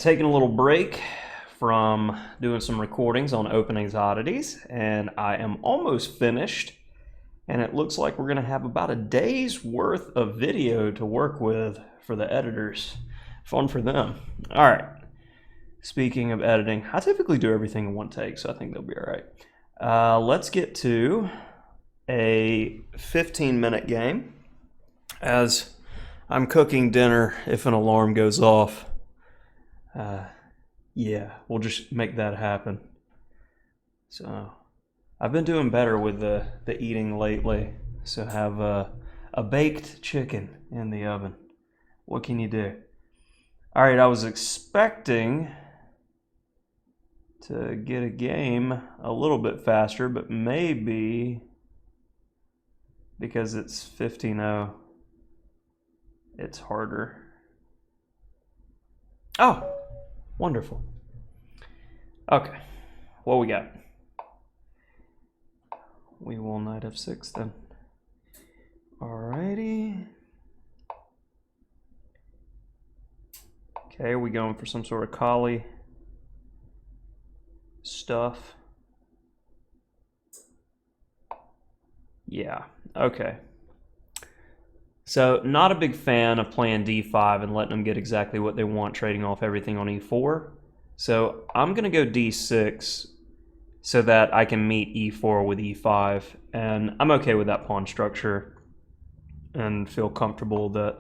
taking a little break from doing some recordings on openings oddities, and I am almost finished, and it looks like we're going to have about a day's worth of video to work with for the editors. Fun for them. All right. Speaking of editing, I typically do everything in one take, so I think they'll be all right. Let's get to a 15-minute game. As I'm cooking dinner, if an alarm goes off, yeah, we'll just make that happen. So I've been doing better with the eating lately. So have a baked chicken in the oven. What can you do? All right, I was expecting to get a game a little bit faster, but maybe because it's 15-0, it's harder. Oh, wonderful. Okay, what we got? We will knight f6 then. Alrighty. Okay, are we going for some sort of collie stuff? Yeah, okay. So not a big fan of playing d5 and letting them get exactly what they want, trading off everything on e4. So I'm going to go d6 so that I can meet e4 with e5. And I'm okay with that pawn structure and feel comfortable that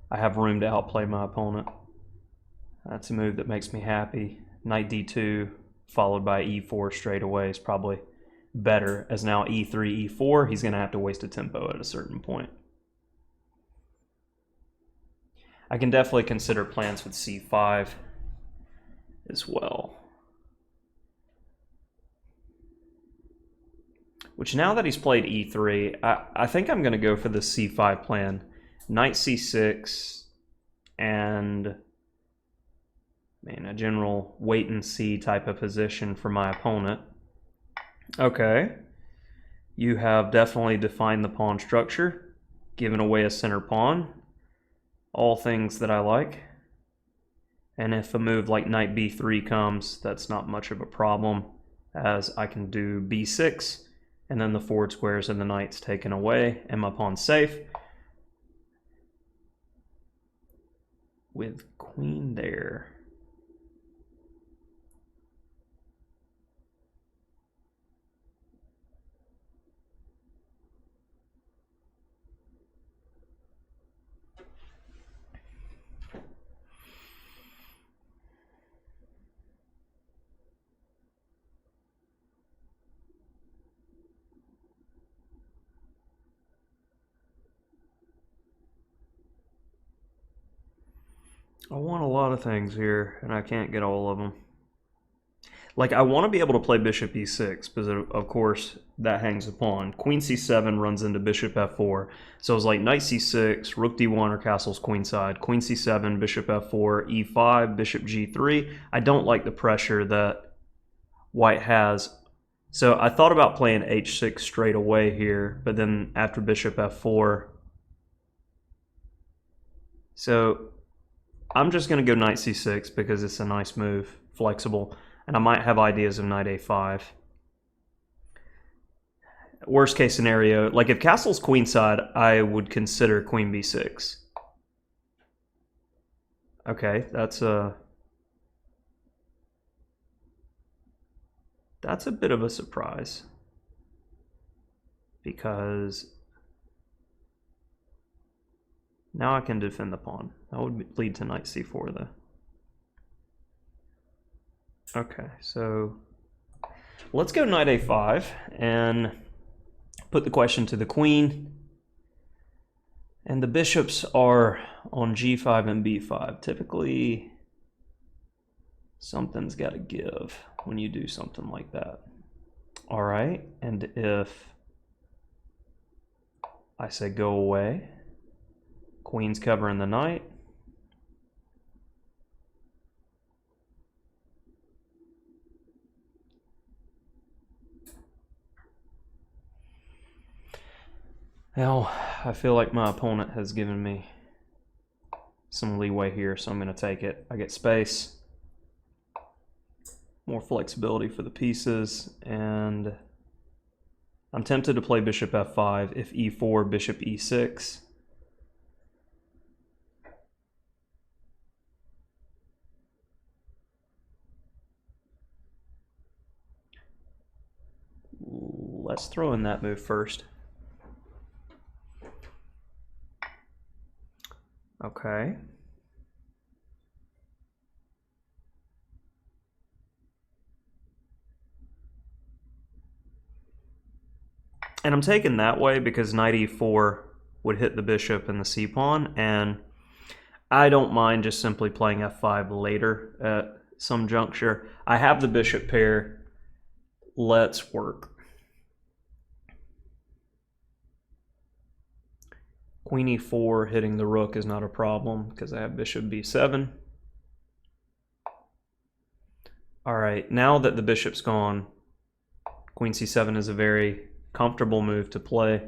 I have room to outplay my opponent. That's a move that makes me happy. Knight d2 followed by e4 straight away is probably better, as now e3, e4, he's going to have to waste a tempo at a certain point. I can definitely consider plans with c5 as well. Which, now that he's played e3, I think I'm going to go for the c5 plan. Knight c6 and a general wait and see type of position for my opponent. Okay, you have definitely defined the pawn structure, given away a center pawn. All things that I like. And if a move like knight b3 comes, that's not much of a problem, as I can do b6, and then the forward squares and the knight's taken away, and my pawn's safe. With queen there. I want a lot of things here, and I can't get all of them. Like, I want to be able to play bishop e6, because of course that hangs a pawn. Queen c7 runs into bishop f4. So it's like knight c6, rook d1 or castles queenside, queen c7, bishop f4, e5, bishop g3. I don't like the pressure that white has. So I thought about playing h6 straight away here, but then after bishop f4. So I'm just going to go knight c6 because it's a nice move, flexible, and I might have ideas of knight a5. Worst case scenario, like if castle's queenside, I would consider queen b6. Okay, that's a bit of a surprise, because now I can defend the pawn. That would lead to knight c4 though. Okay, so let's go knight a5 and put the question to the queen. And the bishops are on g5 and b5. Typically, something's got to give when you do something like that. All right, and if I say go away, queen's covering the knight. Now, I feel like my opponent has given me some leeway here, so I'm going to take it. I get space. more flexibility for the pieces, and I'm tempted to play bishop f5 if e4, bishop e6. Let's throw in that move first. Okay. And I'm taking that way because knight e4 would hit the bishop and the c-pawn, and I don't mind just simply playing f5 later at some juncture. I have the bishop pair. Let's work. Queen e4 hitting the rook is not a problem because I have bishop b7. All right, now that the bishop's gone, queen c7 is a very comfortable move to play.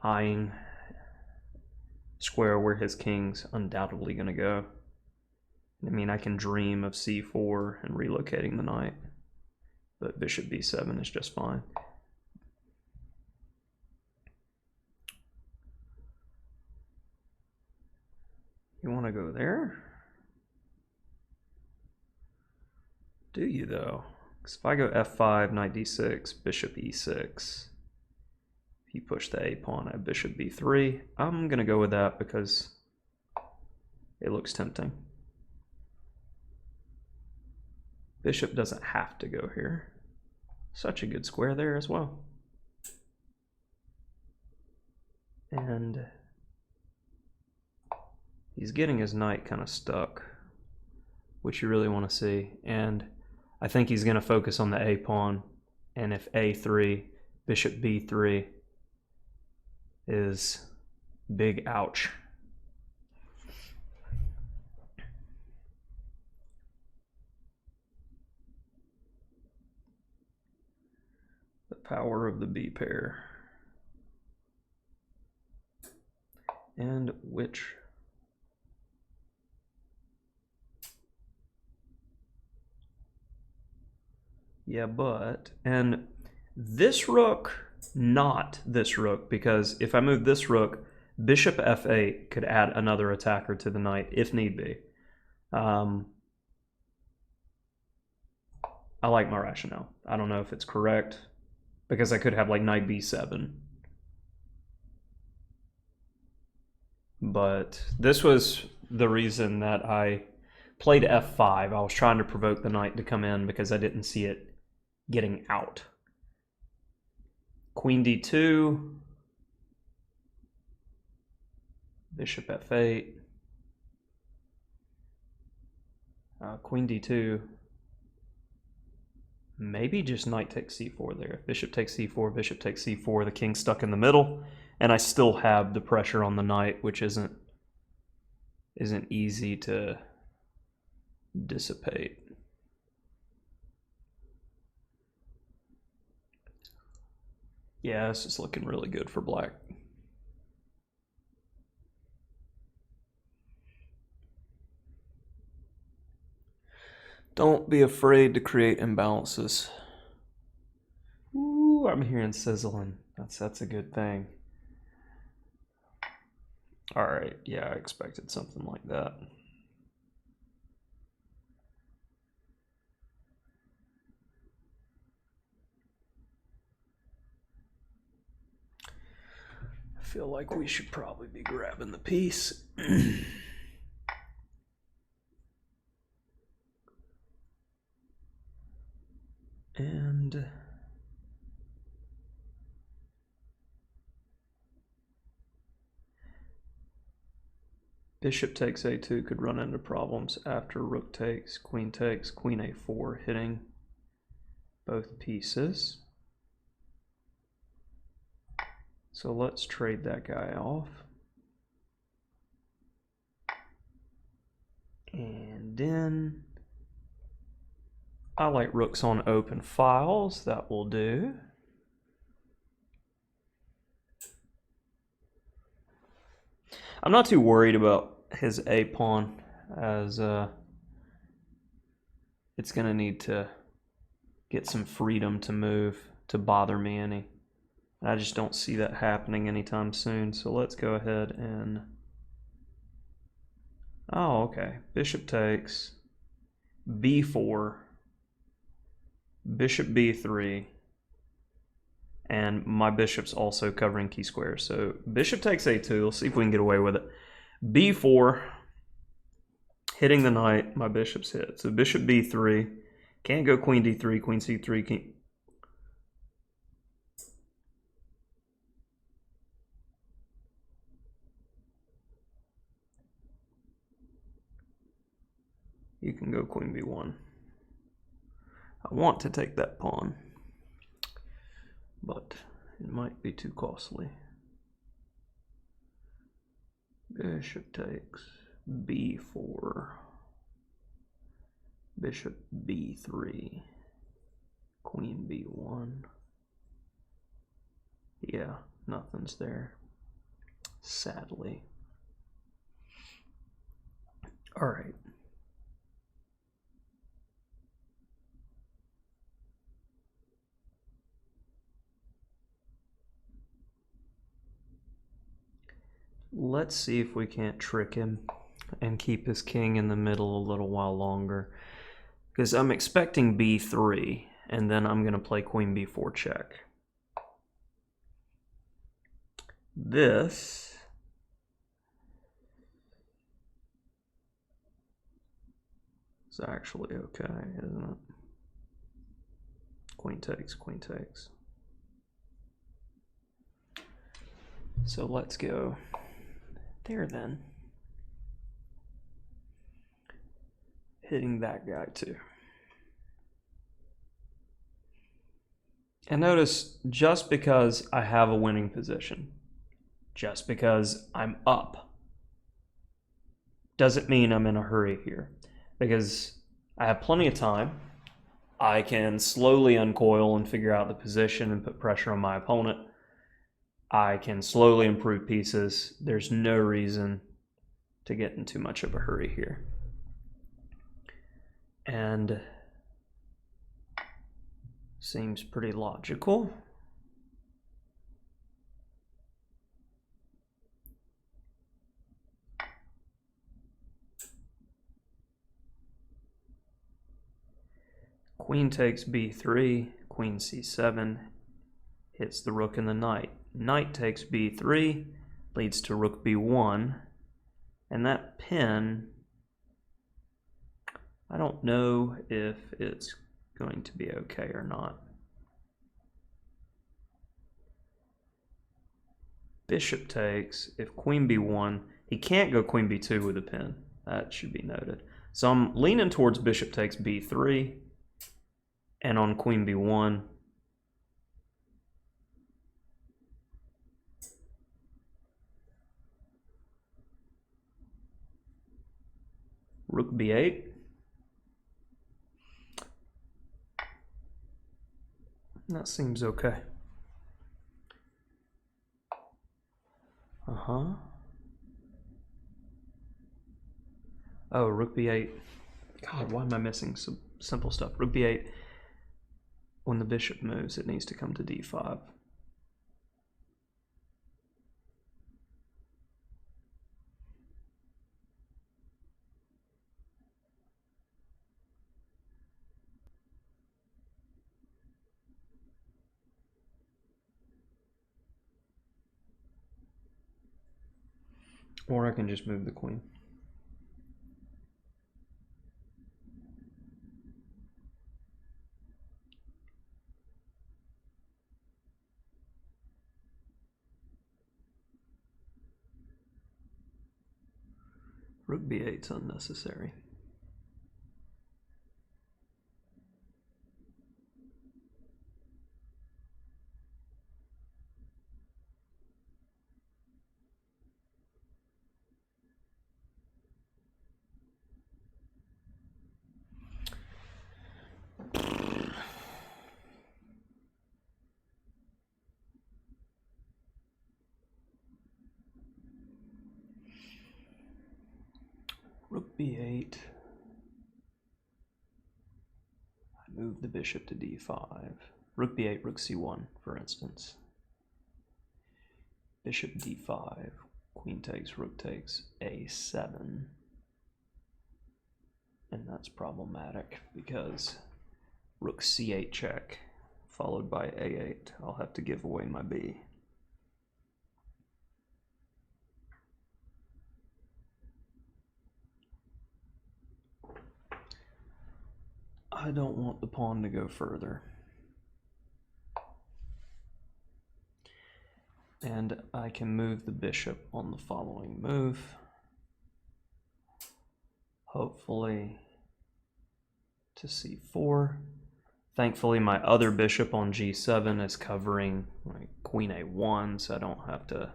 Eyeing square where his king's undoubtedly going to go. I mean, I can dream of c4 and relocating the knight, but bishop b7 is just fine. You want to go there? Do you though? Because if I go f5, knight d6, bishop e6, if you push the a pawn at bishop b3, I'm going to go with that because it looks tempting. Bishop doesn't have to go here. Such a good square there as well. And he's getting his knight kind of stuck, which you really want to see. And I think he's going to focus on the a pawn. And if a3, bishop b3 is big ouch. The power of the b pair. And which? Yeah, but, and this rook, not this rook, because if I move this rook, bishop f8 could add another attacker to the knight if need be. I like my rationale. I don't know if it's correct, because I could have like knight b7. But this was the reason that I played f5. I was trying to provoke the knight to come in because I didn't see it getting out. Queen d2, bishop f8, queen d2, maybe just knight takes c4 there. If bishop takes c4, bishop takes c4, the king's stuck in the middle, and I still have the pressure on the knight, which isn't easy to dissipate. Yeah, this is looking really good for black. Don't be afraid to create imbalances. Ooh, I'm hearing sizzling. That's a good thing. All right, yeah, I expected something like that. I feel like we should probably be grabbing the piece. And bishop takes a2 could run into problems after rook takes, queen a4, hitting both pieces. So let's trade that guy off. And then I like rooks on open files. That will do. I'm not too worried about his a pawn as it's going to need to get some freedom to move to bother me any. I just don't see that happening anytime soon. So let's go ahead and... Oh, okay. Bishop takes. B4. Bishop B3. And my bishop's also covering key squares. So bishop takes A2. Let's see if we can get away with it. B4. Hitting the knight. My bishop's hit. So bishop B3. Can't go queen D3, queen C3. Can't... You can go queen B1. I want to take that pawn, but it might be too costly. Bishop takes B4. Bishop B3. Queen B1. Yeah, nothing's there, sadly. All right. Let's see if we can't trick him and keep his king in the middle a little while longer. Because I'm expecting B3, and then I'm going to play queen B4 check. This is actually okay, isn't it? Queen takes, queen takes. So let's go there then. Hitting that guy too. And notice, just because I have a winning position, just because I'm up, doesn't mean I'm in a hurry here. Because I have plenty of time. I can slowly uncoil and figure out the position and put pressure on my opponent. I can slowly improve pieces. There's no reason to get in too much of a hurry here. And seems pretty logical. Queen takes B3, queen C7, hits the rook and the knight. Knight takes B3, leads to rook B1, and that pin, I don't know if it's going to be okay or not. Bishop takes, if queen B1, he can't go queen B2 with a pin. That should be noted. So I'm leaning towards bishop takes B3, and on queen B1, rook B8. That seems okay. Oh, rook B8. God, why am I missing some simple stuff? Rook B8. When the bishop moves, it needs to come to D5. Or I can just move the queen. Rook B8 is unnecessary. Rook B8. move the bishop to d5. Rook b8, rook c1, for instance. Bishop d5, queen takes, rook takes, a7. And that's problematic because rook c8 check, followed by a8. I'll have to give away my b. I don't want the pawn to go further. And I can move the bishop on the following move. Hopefully to c4. Thankfully, my other bishop on g7 is covering my queen a1, so I don't have to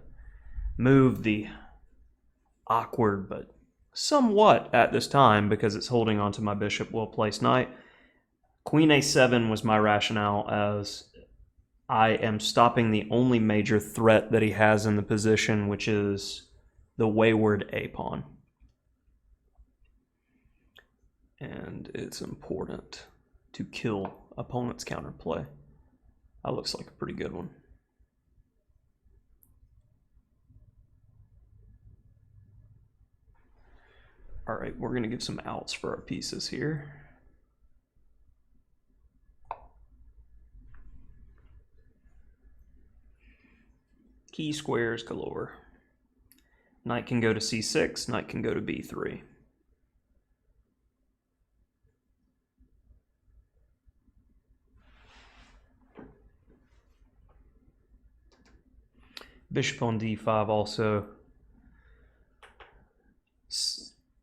move the awkward but somewhat at this time, because it's holding onto my bishop, well-placed knight. Queen a7 was my rationale, as I am stopping the only major threat that he has in the position, which is the wayward a-pawn. And it's important to kill opponent's counterplay. That looks like a pretty good one. All right, we're going to give some outs for our pieces here. Key squares galore. Knight can go to c6, knight can go to b3. Bishop on d5 also.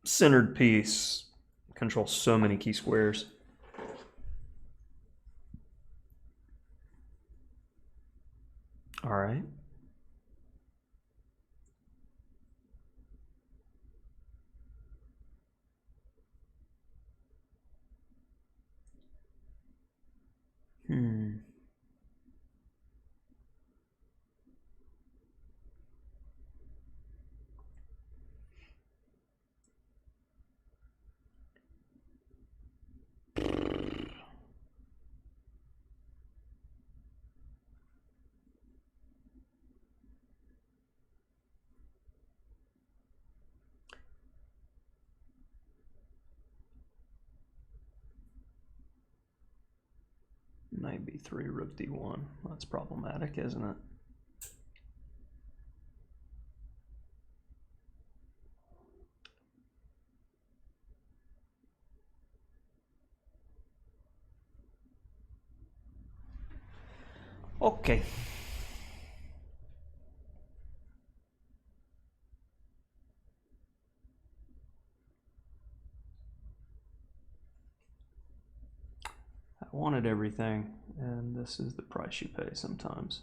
Centered piece controls so many key squares. All right. Knight b3, rook d1. That's problematic, isn't it? Okay. I wanted everything, and this is the price you pay sometimes.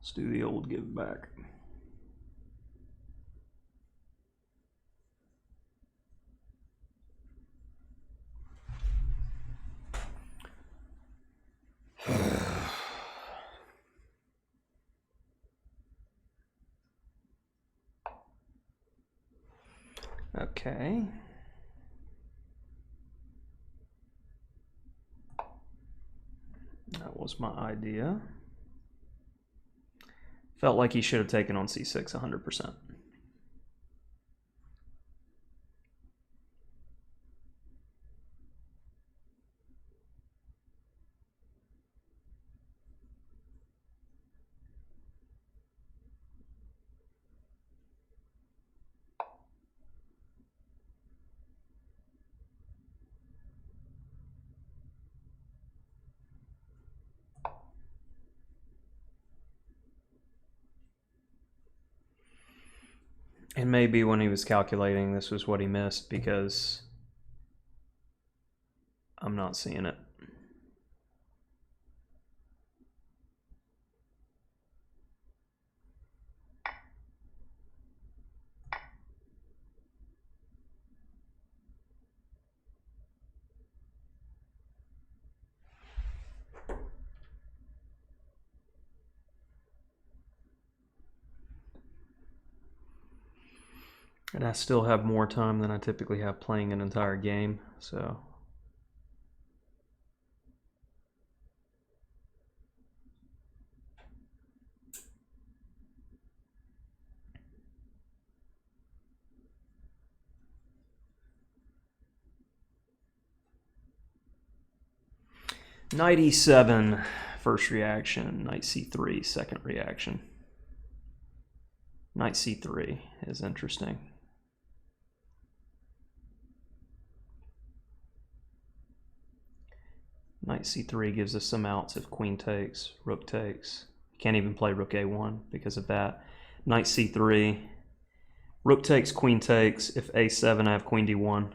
Let's do the old give back. Okay. That was my idea. Felt like he should have taken on c6 100%. And maybe when he was calculating, this was what he missed, because I'm not seeing it. And I still have more time than I typically have playing an entire game, so. Knight e7, first reaction. Knight c3, second reaction. Knight c3 is interesting. Knight c3 gives us some outs if queen takes, rook takes. Can't even play rook a1 because of that. Knight c3, rook takes, queen takes. If a7, I have queen d1.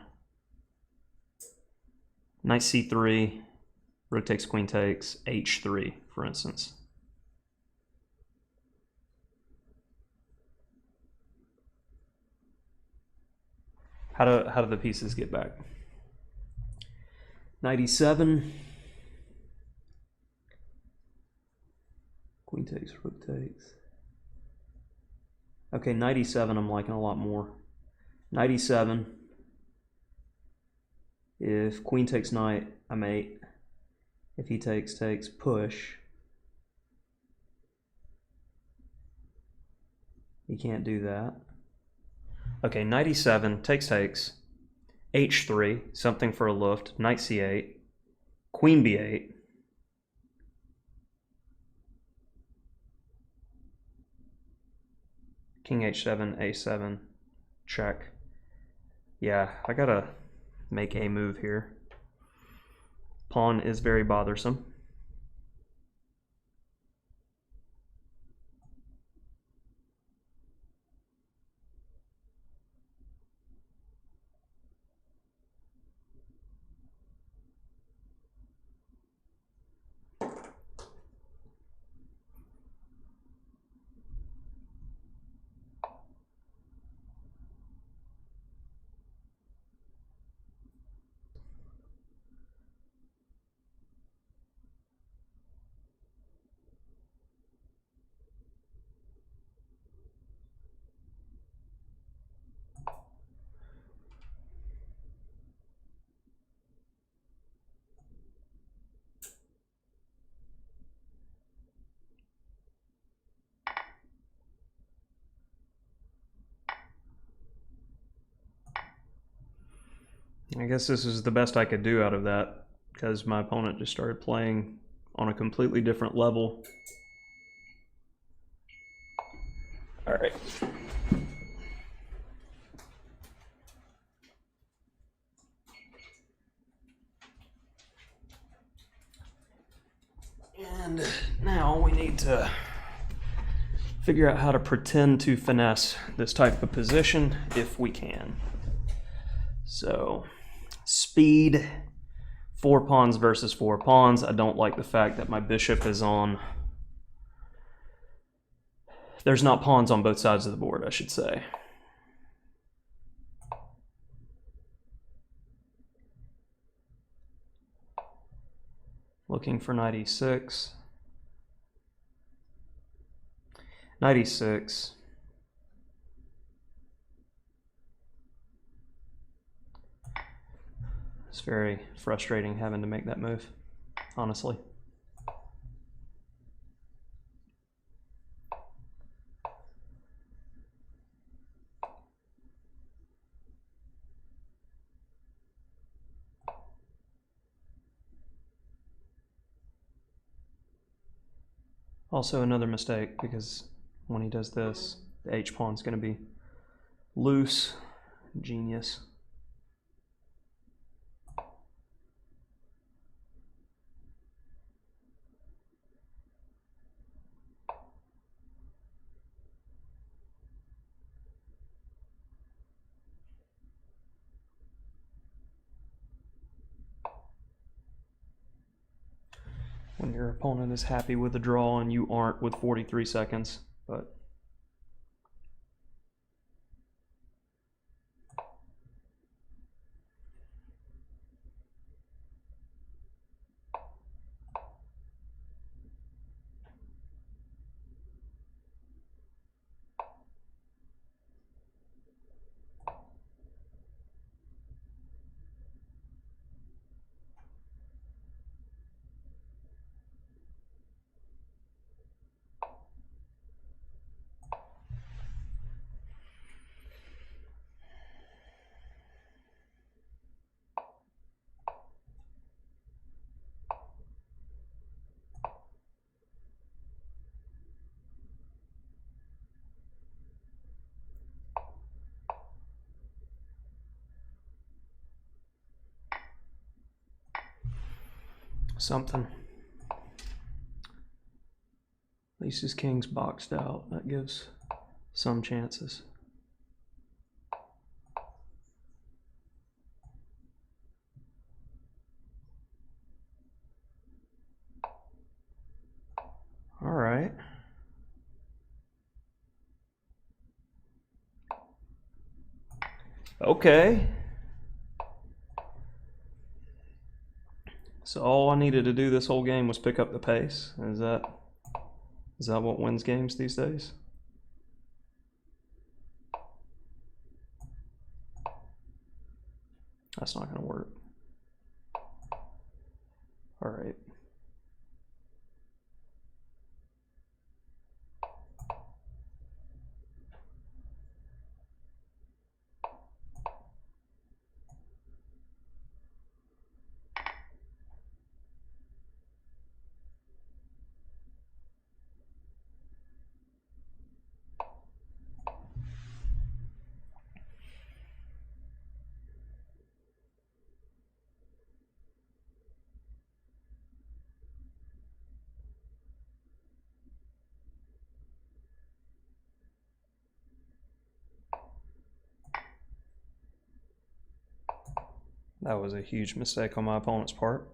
Knight c3, rook takes, queen takes, h3, for instance. How do the pieces get back? Knight e7. Queen takes, rook takes. Okay, knight e7 I'm liking a lot more. Knight e7. If queen takes knight, I mate. If he takes, push. He can't do that. Okay, knight e7, takes, h3, something for a luft, knight c8, queen b8, king h7, a7, check. Yeah, I gotta make a move here. Pawn is very bothersome. I guess this is the best I could do out of that because my opponent just started playing on a completely different level. All right. And now we need to figure out how to pretend to finesse this type of position if we can. So, speed, 4 pawns versus 4 pawns. I don't like the fact that my bishop is on... There's not pawns on both sides of the board, I should say. Looking for knight e6. Knight e6. It's very frustrating having to make that move, honestly. Also another mistake, because when he does this, the h-pawn's going to be loose. Genius. when your opponent is happy with the draw and you aren't with 43 seconds, but something. At least his king's boxed out. That gives some chances. All right. Okay. So all I needed to do this whole game was pick up the pace. Is that what wins games these days? That's not going to work. All right. That was a huge mistake on my opponent's part.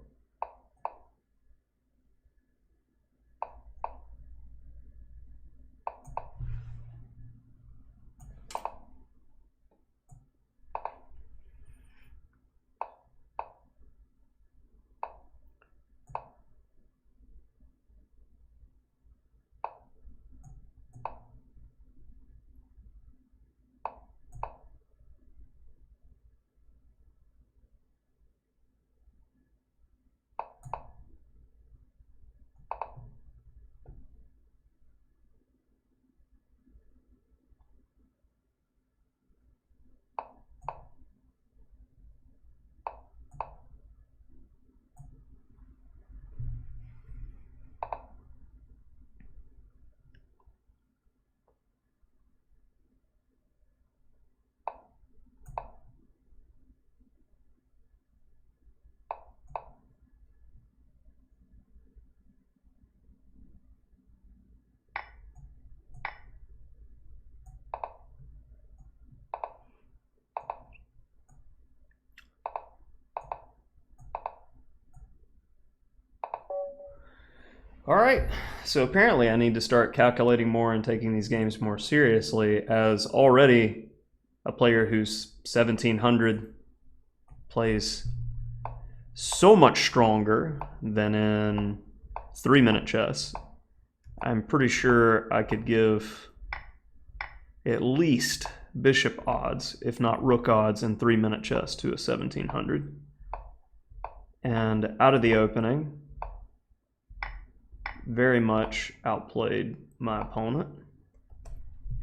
All right, so apparently I need to start calculating more and taking these games more seriously, as already a player who's 1700 plays so much stronger than in 3-minute chess. I'm pretty sure I could give at least bishop odds, if not rook odds, in 3-minute chess to a 1700. And out of the opening, very much outplayed my opponent.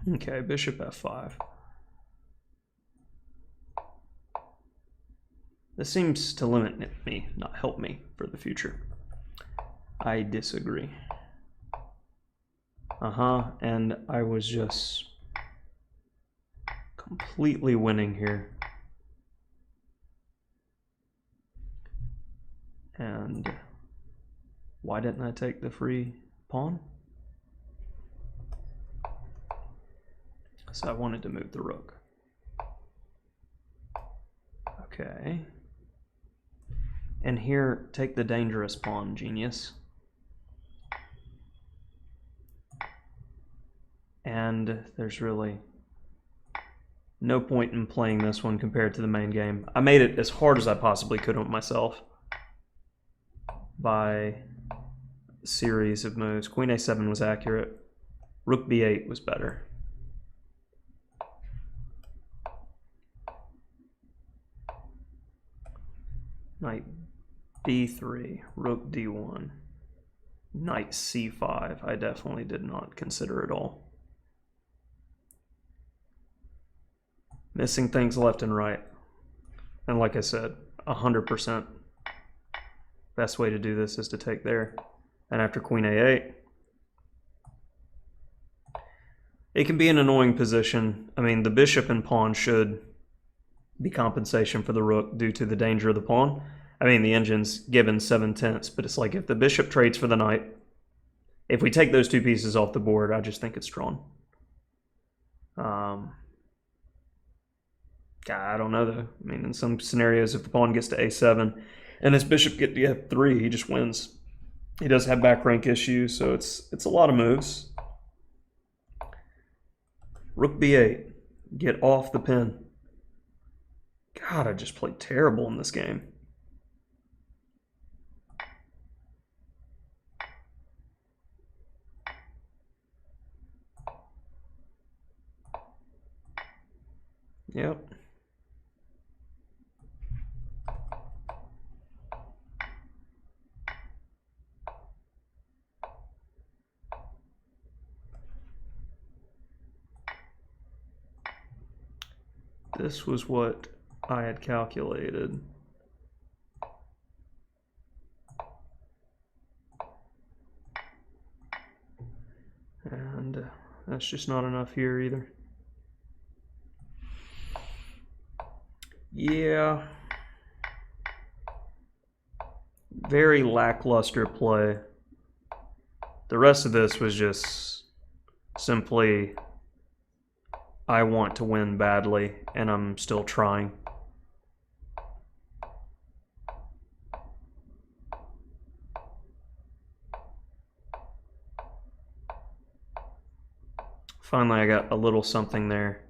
Okay, bishop f5. This seems to limit me, not help me for the future. I disagree. And I was just completely winning here. And why didn't I take the free pawn? So I wanted to move the rook. Okay. And here, take the dangerous pawn, genius. and there's really no point in playing this one compared to the main game. I made it as hard as I possibly could on myself by a series of moves. Queen a7 was accurate. Rook b8 was better. Knight b3, rook d1, knight c5. I definitely did not consider at all. Missing things left and right. And like I said, 100% best way to do this is to take there. And after queen a8, it can be an annoying position. I mean, the bishop and pawn should be compensation for the rook due to the danger of the pawn. I mean, the engine's given 7/10, but it's like if the bishop trades for the knight, if we take those two pieces off the board, I just think it's drawn. I don't know, though. I mean, in some scenarios, if the pawn gets to a7 and his bishop gets to f3, he just wins. He does have back rank issues, so it's a lot of moves. Rook b8. Get off the pin. God, I just played terrible in this game. Yep. This was what I had calculated. And that's just not enough here either. Yeah. Very lackluster play. The rest of this was just simply, I want to win badly, and I'm still trying. Finally, I got a little something there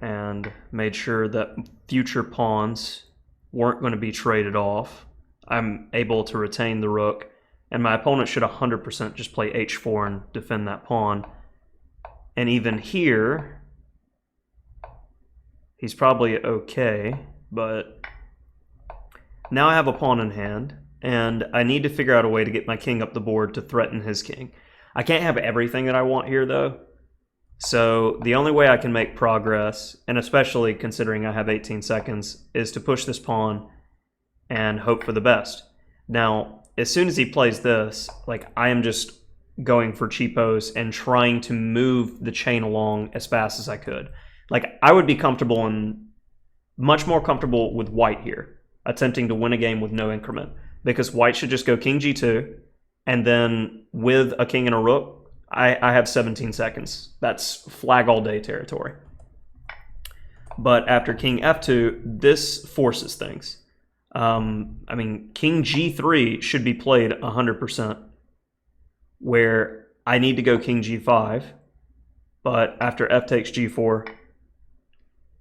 and made sure that future pawns weren't going to be traded off. I'm able to retain the rook, and my opponent should 100% just play h4 and defend that pawn. And even here, he's probably okay, but now I have a pawn in hand, and I need to figure out a way to get my king up the board to threaten his king. I can't have everything that I want here, though. So the only way I can make progress, and especially considering I have 18 seconds, is to push this pawn and hope for the best. Now, as soon as he plays this, like, I am just going for cheapos and trying to move the chain along as fast as I could. Like, I would be comfortable and much more comfortable with white here, attempting to win a game with no increment, because white should just go king g2, and then with a king and a rook, I have 17 seconds. That's flag all day territory. But after king f2, this forces things. I mean, king g3 should be played 100%, where I need to go king g5, but after f takes g4,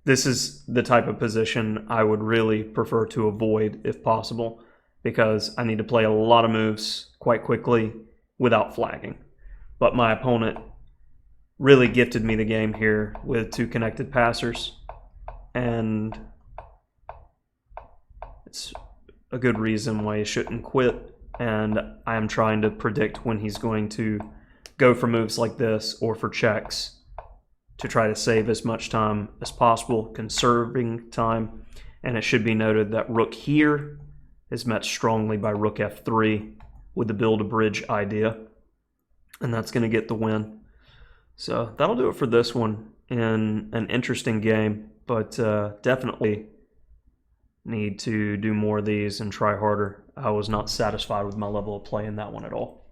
this is the type of position I would really prefer to avoid if possible, because I need to play a lot of moves quite quickly without flagging. But my opponent really gifted me the game here with two connected passers, and it's a good reason why he shouldn't quit. And I am trying to predict when he's going to go for moves like this or for checks to try to save as much time as possible, conserving time. And it should be noted that rook here is met strongly by rook f3 with the build a bridge idea. And that's going to get the win. So that'll do it for this one in an interesting game, but definitely need to do more of these and try harder. I was not satisfied with my level of play in that one at all.